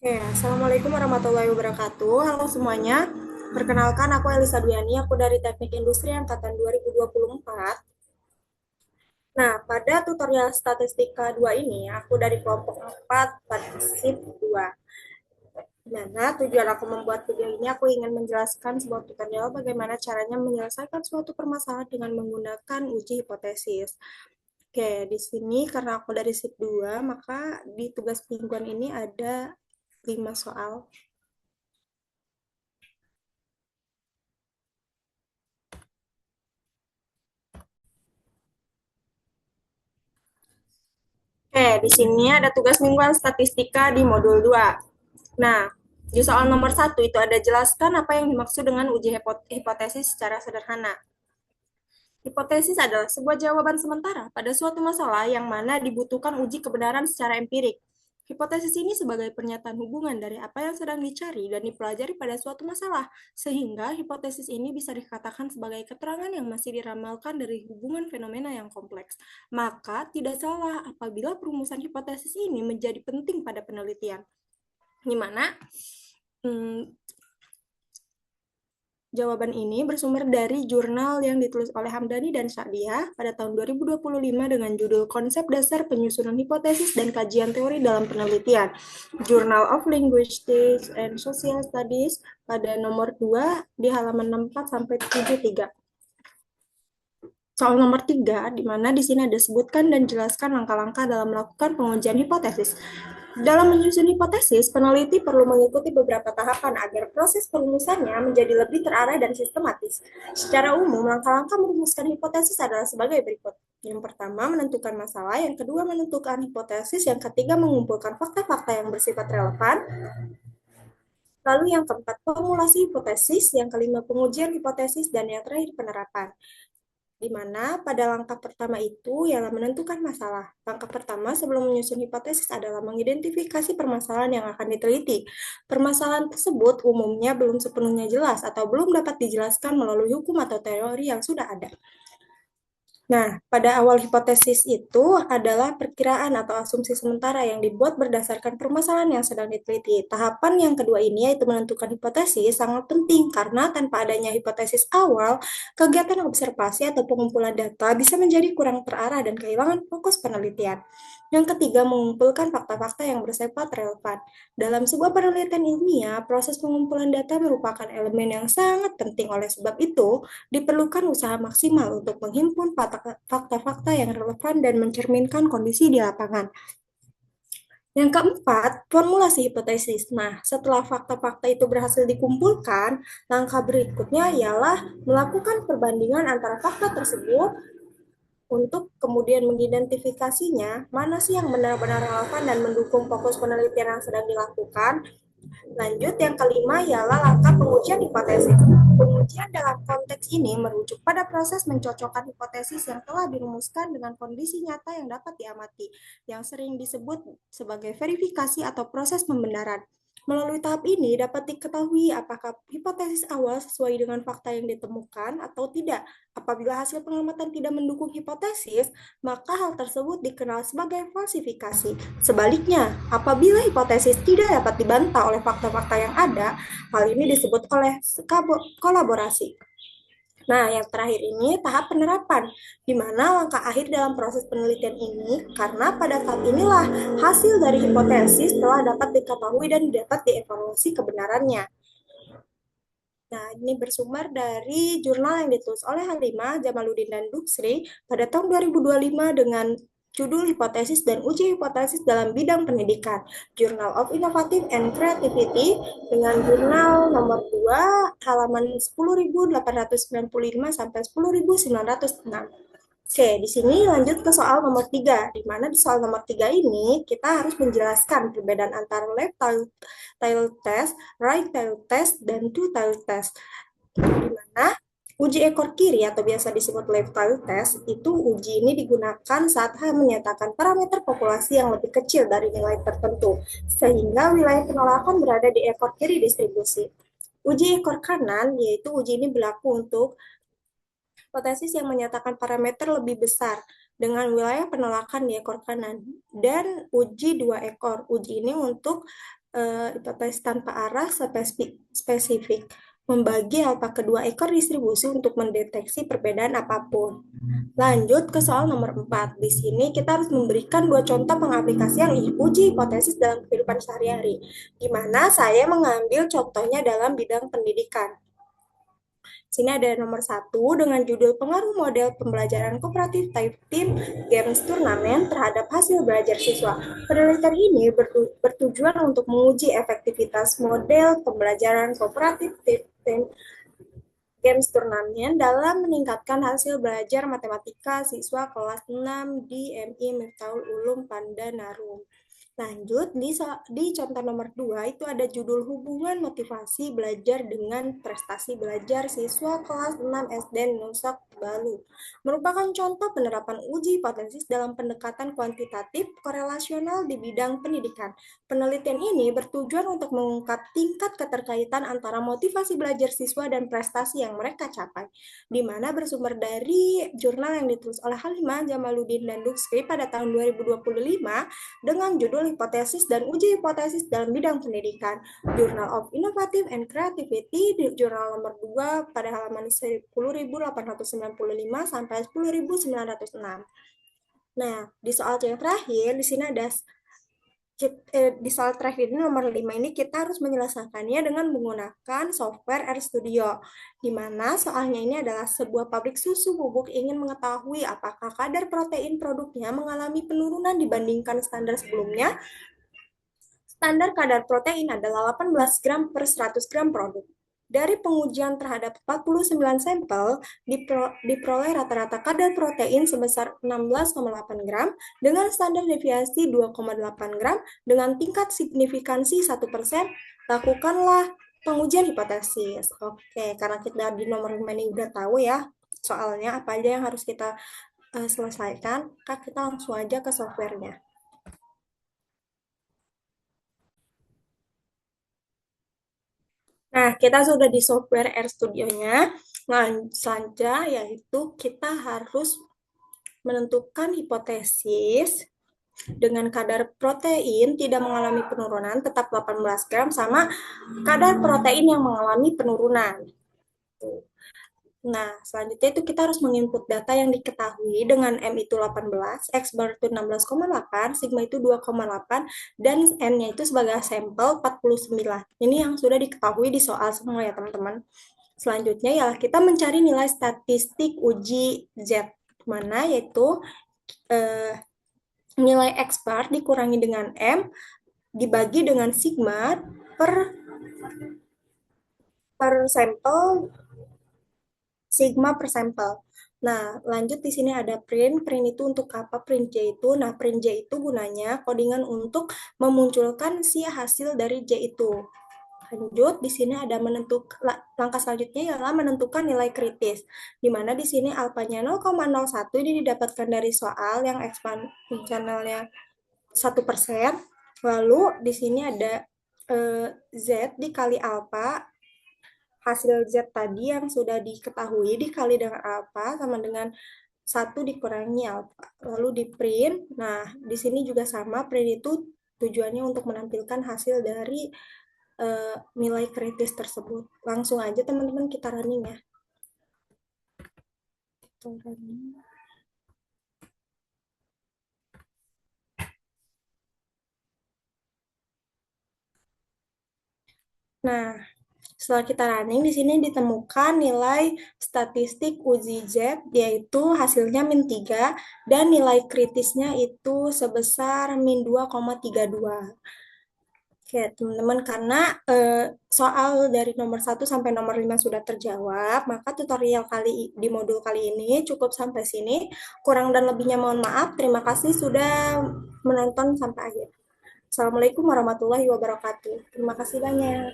Oke, Assalamualaikum warahmatullahi wabarakatuh. Halo semuanya. Perkenalkan, aku Elisa Duyani, aku dari Teknik Industri Angkatan 2024. Nah, pada tutorial statistika 2 ini, aku dari kelompok 4 pada SIP 2. Nah, tujuan aku membuat video ini, aku ingin menjelaskan sebuah tutorial bagaimana caranya menyelesaikan suatu permasalahan dengan menggunakan uji hipotesis. Oke, di sini karena aku dari SIP 2, maka di tugas mingguan ini ada 5 soal. Oke, di sini ada tugas mingguan statistika di modul 2. Nah, di soal nomor 1 itu ada jelaskan apa yang dimaksud dengan uji hipotesis secara sederhana. Hipotesis adalah sebuah jawaban sementara pada suatu masalah yang mana dibutuhkan uji kebenaran secara empirik. Hipotesis ini sebagai pernyataan hubungan dari apa yang sedang dicari dan dipelajari pada suatu masalah, sehingga hipotesis ini bisa dikatakan sebagai keterangan yang masih diramalkan dari hubungan fenomena yang kompleks. Maka, tidak salah apabila perumusan hipotesis ini menjadi penting pada penelitian. Di mana jawaban ini bersumber dari jurnal yang ditulis oleh Hamdani dan Sa'diah pada tahun 2025 dengan judul Konsep Dasar Penyusunan Hipotesis dan Kajian Teori dalam Penelitian, Journal of Linguistics and Social Studies pada nomor 2 di halaman 64 sampai 73. Soal nomor 3, di mana di sini ada sebutkan dan jelaskan langkah-langkah dalam melakukan pengujian hipotesis. Dalam menyusun hipotesis, peneliti perlu mengikuti beberapa tahapan agar proses perumusannya menjadi lebih terarah dan sistematis. Secara umum, langkah-langkah merumuskan hipotesis adalah sebagai berikut. Yang pertama, menentukan masalah. Yang kedua, menentukan hipotesis. Yang ketiga, mengumpulkan fakta-fakta yang bersifat relevan. Lalu yang keempat, formulasi hipotesis. Yang kelima, pengujian hipotesis. Dan yang terakhir, penerapan. Di mana pada langkah pertama itu ialah menentukan masalah. Langkah pertama sebelum menyusun hipotesis adalah mengidentifikasi permasalahan yang akan diteliti. Permasalahan tersebut umumnya belum sepenuhnya jelas atau belum dapat dijelaskan melalui hukum atau teori yang sudah ada. Nah, pada awal hipotesis itu adalah perkiraan atau asumsi sementara yang dibuat berdasarkan permasalahan yang sedang diteliti. Tahapan yang kedua ini yaitu menentukan hipotesis sangat penting karena tanpa adanya hipotesis awal, kegiatan observasi atau pengumpulan data bisa menjadi kurang terarah dan kehilangan fokus penelitian. Yang ketiga, mengumpulkan fakta-fakta yang bersifat relevan. Dalam sebuah penelitian ilmiah, proses pengumpulan data merupakan elemen yang sangat penting. Oleh sebab itu, diperlukan usaha maksimal untuk menghimpun fakta-fakta yang relevan dan mencerminkan kondisi di lapangan. Yang keempat, formulasi hipotesis. Nah, setelah fakta-fakta itu berhasil dikumpulkan, langkah berikutnya ialah melakukan perbandingan antara fakta tersebut untuk kemudian mengidentifikasinya mana sih yang benar-benar relevan dan mendukung fokus penelitian yang sedang dilakukan. Lanjut, yang kelima ialah langkah pengujian hipotesis. Pengujian dalam konteks ini merujuk pada proses mencocokkan hipotesis yang telah dirumuskan dengan kondisi nyata yang dapat diamati, yang sering disebut sebagai verifikasi atau proses pembenaran. Melalui tahap ini dapat diketahui apakah hipotesis awal sesuai dengan fakta yang ditemukan atau tidak. Apabila hasil pengamatan tidak mendukung hipotesis, maka hal tersebut dikenal sebagai falsifikasi. Sebaliknya, apabila hipotesis tidak dapat dibantah oleh fakta-fakta yang ada, hal ini disebut oleh kolaborasi. Nah, yang terakhir ini tahap penerapan, di mana langkah akhir dalam proses penelitian ini, karena pada tahap inilah hasil dari hipotesis telah dapat diketahui dan dapat dievaluasi kebenarannya. Nah, ini bersumber dari jurnal yang ditulis oleh Halimah, Jamaluddin, dan Duksri pada tahun 2025 dengan judul Hipotesis dan Uji Hipotesis dalam Bidang Pendidikan, Journal of Innovative and Creativity, dengan jurnal nomor 2, halaman 10.895 sampai 10.906. Oke, di sini lanjut ke soal nomor 3, di mana di soal nomor 3 ini kita harus menjelaskan perbedaan antara left tile test, right tile test, dan two tile test. Di mana uji ekor kiri atau biasa disebut left tile test, itu uji ini digunakan saat H menyatakan parameter populasi yang lebih kecil dari nilai tertentu, sehingga wilayah penolakan berada di ekor kiri distribusi. Uji ekor kanan, yaitu uji ini berlaku untuk hipotesis yang menyatakan parameter lebih besar dengan wilayah penolakan di ekor kanan. Dan uji dua ekor. Uji ini untuk hipotesis tanpa arah spesifik, membagi alfa kedua ekor distribusi untuk mendeteksi perbedaan apapun. Lanjut ke soal nomor 4. Di sini kita harus memberikan dua contoh pengaplikasi yang uji hipotesis dalam kehidupan sehari-hari, di mana saya mengambil contohnya dalam bidang pendidikan. Sini ada nomor 1 dengan judul pengaruh model pembelajaran kooperatif type team games turnamen terhadap hasil belajar siswa. Penelitian ini bertujuan untuk menguji efektivitas model pembelajaran kooperatif type team games turnamen dalam meningkatkan hasil belajar matematika siswa kelas 6 di MI Miftaul Ulum Pandanarum. Lanjut, di contoh nomor 2 itu ada judul hubungan motivasi belajar dengan prestasi belajar siswa kelas 6 SD Nusa Balu. Merupakan contoh penerapan uji hipotesis dalam pendekatan kuantitatif korelasional di bidang pendidikan. Penelitian ini bertujuan untuk mengungkap tingkat keterkaitan antara motivasi belajar siswa dan prestasi yang mereka capai, di mana bersumber dari jurnal yang ditulis oleh Halimah Jamaluddin dan Lutfi pada tahun 2025 dengan judul Hipotesis dan Uji Hipotesis dalam Bidang Pendidikan, Journal of Innovative and Creativity, di jurnal nomor 2 pada halaman 10.895 sampai 10.906. Nah, di soal yang terakhir, di sini ada di soal terakhir ini nomor 5 ini kita harus menyelesaikannya dengan menggunakan software RStudio, di mana soalnya ini adalah sebuah pabrik susu bubuk ingin mengetahui apakah kadar protein produknya mengalami penurunan dibandingkan standar sebelumnya. Standar kadar protein adalah 18 gram per 100 gram produk. Dari pengujian terhadap 49 sampel, diperoleh rata-rata kadar protein sebesar 16,8 gram dengan standar deviasi 2,8 gram dengan tingkat signifikansi 1%. Lakukanlah pengujian hipotesis. Oke, karena kita di nomor 5 ini udah tahu ya soalnya apa aja yang harus kita selesaikan, kita langsung aja ke softwarenya. Nah, kita sudah di software RStudio-nya. Selanjutnya yaitu kita harus menentukan hipotesis dengan kadar protein tidak mengalami penurunan tetap 18 gram sama kadar protein yang mengalami penurunan. Nah, selanjutnya itu kita harus menginput data yang diketahui dengan M itu 18, X bar itu 16,8, sigma itu 2,8, dan N-nya itu sebagai sampel 49. Ini yang sudah diketahui di soal semua ya teman-teman. Selanjutnya ya kita mencari nilai statistik uji Z, mana yaitu nilai X bar dikurangi dengan M, dibagi dengan sigma per sampel sigma per sampel. Nah, lanjut di sini ada print. Print itu untuk apa? Print J itu. Nah, print J itu gunanya codingan untuk memunculkan si hasil dari J itu. Lanjut, di sini ada langkah selanjutnya ialah menentukan nilai kritis. Di mana di sini alfanya 0,01 ini didapatkan dari soal yang eksponensialnya 1%. Lalu di sini ada Z dikali alfa, hasil Z tadi yang sudah diketahui dikali dengan alfa sama dengan 1 dikurangi alfa. Lalu di print. Nah, di sini juga sama, print itu tujuannya untuk menampilkan hasil dari nilai kritis tersebut. Langsung aja teman-teman kita running ya. Kita running. Nah, setelah kita running, di sini ditemukan nilai statistik uji Z, yaitu hasilnya min 3, dan nilai kritisnya itu sebesar min 2,32. Oke, teman-teman, karena soal dari nomor 1 sampai nomor 5 sudah terjawab, maka tutorial di modul kali ini cukup sampai sini. Kurang dan lebihnya mohon maaf. Terima kasih sudah menonton sampai akhir. Assalamualaikum warahmatullahi wabarakatuh. Terima kasih banyak.